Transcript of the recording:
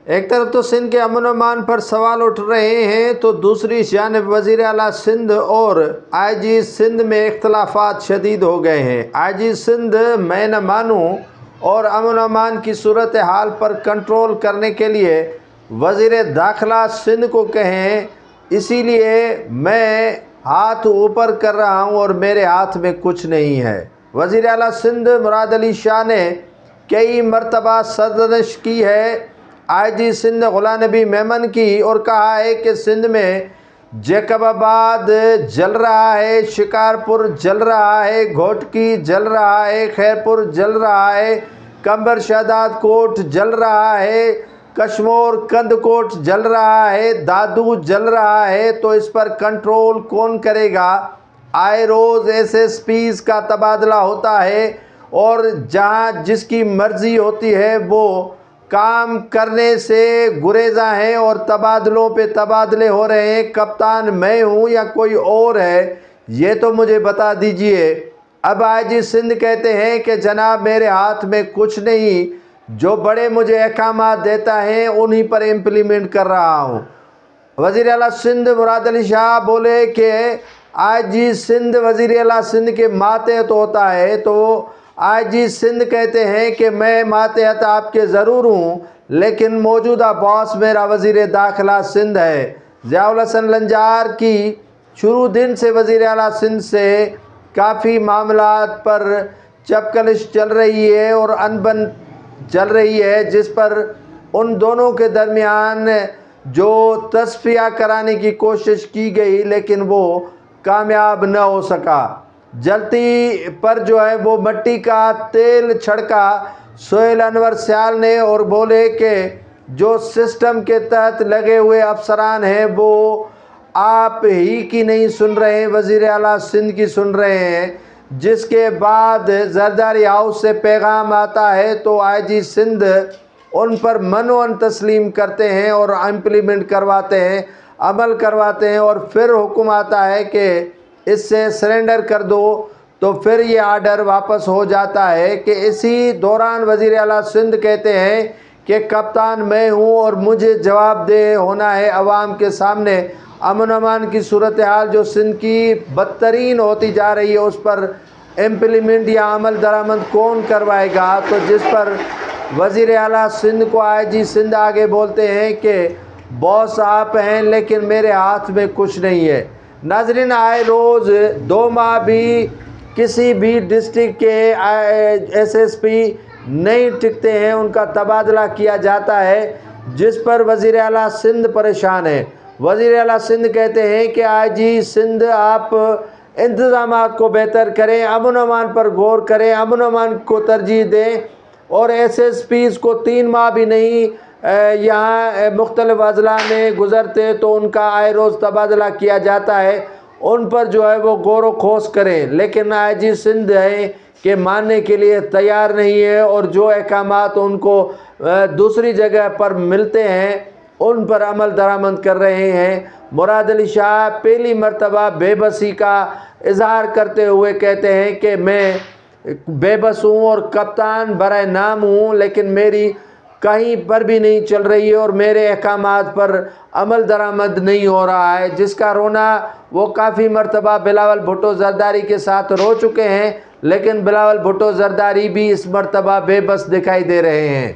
ایک طرف تو سندھ کے امن و امان پر سوال اٹھ رہے ہیں تو دوسری جانب وزیر اعلیٰ سندھ اور آئی جی سندھ میں اختلافات شدید ہو گئے ہیں۔ آئی جی سندھ میں نہ مانوں اور امن و امان کی صورتحال پر کنٹرول کرنے کے لیے وزیر داخلہ سندھ کو کہیں، اسی لیے میں ہاتھ اوپر کر رہا ہوں اور میرے ہاتھ میں کچھ نہیں ہے۔ وزیر اعلیٰ سندھ مراد علی شاہ نے کئی مرتبہ سرزنش کی ہے آئی جی سندھ غلام نبی میمن کی، اور کہا ہے کہ سندھ میں جیکب آباد جل رہا ہے، شکارپور جل رہا ہے، گھوٹکی جل رہا ہے، خیرپور جل رہا ہے، کمبر شہداد کوٹ جل رہا ہے، کشمور کند کوٹ جل رہا ہے، دادو جل رہا ہے، تو اس پر کنٹرول کون کرے گا؟ آئے روز ایس ایس پیز کا تبادلہ ہوتا ہے اور جہاں جس کی مرضی ہوتی ہے وہ کام کرنے سے گریزاں ہیں اور تبادلوں پہ تبادلے ہو رہے ہیں۔ کپتان میں ہوں یا کوئی اور ہے، یہ تو مجھے بتا دیجئے۔ اب آئی جی سندھ کہتے ہیں کہ جناب میرے ہاتھ میں کچھ نہیں، جو بڑے مجھے احکامات دیتا ہے انہی پر امپلیمنٹ کر رہا ہوں۔ وزیر اعلیٰ سندھ مراد علی شاہ بولے کہ آئی جی سندھ وزیر اعلیٰ سندھ کے ماتحت ہوتا ہے، تو آئی جی سندھ کہتے ہیں کہ میں ماتحت آپ کے ضرور ہوں، لیکن موجودہ باس میرا وزیر داخلہ سندھ ہے۔ ضیاء الحسن لنجار کی شروع دن سے وزیر اعلیٰ سندھ سے کافی معاملات پر چپکلش چل رہی ہے اور انبن چل رہی ہے، جس پر ان دونوں کے درمیان جو تصفیہ کرانے کی کوشش کی گئی لیکن وہ کامیاب نہ ہو سکا۔ جلتی پر جو ہے وہ مٹی کا تیل چھڑکا سہیل انور سیال نے اور بولے کہ جو سسٹم کے تحت لگے ہوئے افسران ہیں وہ آپ ہی کی نہیں سن رہے ہیں، وزیر اعلیٰ سندھ کی سن رہے ہیں، جس کے بعد زرداری ہاؤس سے پیغام آتا ہے تو آئی جی سندھ ان پر منوعن تسلیم کرتے ہیں اور امپلیمنٹ کرواتے ہیں، عمل کرواتے ہیں، اور پھر حکم آتا ہے کہ اس سے سرنڈر کر دو، تو پھر یہ آرڈر واپس ہو جاتا ہے۔ کہ اسی دوران وزیر اعلیٰ سندھ کہتے ہیں کہ کپتان میں ہوں اور مجھے جواب دہ ہونا ہے عوام کے سامنے۔ امن و امان کی صورتحال جو سندھ کی بدترین ہوتی جا رہی ہے اس پر امپلیمنٹ یا عمل درآمد کون کروائے گا؟ تو جس پر وزیر اعلیٰ سندھ کو آئی جی سندھ آگے بولتے ہیں کہ باس آپ ہیں لیکن میرے ہاتھ میں کچھ نہیں ہے۔ ناظرین، آئے روز 2 ماہ بھی کسی بھی ڈسٹرکٹ کے ایس ایس پی نہیں ٹکتے ہیں، ان کا تبادلہ کیا جاتا ہے، جس پر وزیر اعلیٰ سندھ پریشان ہے۔ وزیر اعلیٰ سندھ کہتے ہیں کہ آئی جی سندھ آپ انتظامات کو بہتر کریں، امن و امان پر غور کریں، امن و امان کو ترجیح دیں، اور ایس ایس پیز کو 3 ماہ بھی نہیں یہاں مختلف اضلاع میں گزرتے تو ان کا آئے روز تبادلہ کیا جاتا ہے، ان پر جو ہے وہ غور و خوض کریں۔ لیکن آئی جی سندھ ہے کہ ماننے کے لیے تیار نہیں ہے، اور جو احکامات ان کو دوسری جگہ پر ملتے ہیں ان پر عمل درآمد کر رہے ہیں۔ مراد علی شاہ پہلی مرتبہ بے بسی کا اظہار کرتے ہوئے کہتے ہیں کہ میں بے بس ہوں اور کپتان برائے نام ہوں، لیکن میری کہیں پر بھی نہیں چل رہی ہے اور میرے احکامات پر عمل درآمد نہیں ہو رہا ہے، جس کا رونا وہ کافی مرتبہ بلاول بھٹو زرداری کے ساتھ رو چکے ہیں، لیکن بلاول بھٹو زرداری بھی اس مرتبہ بے بس دکھائی دے رہے ہیں۔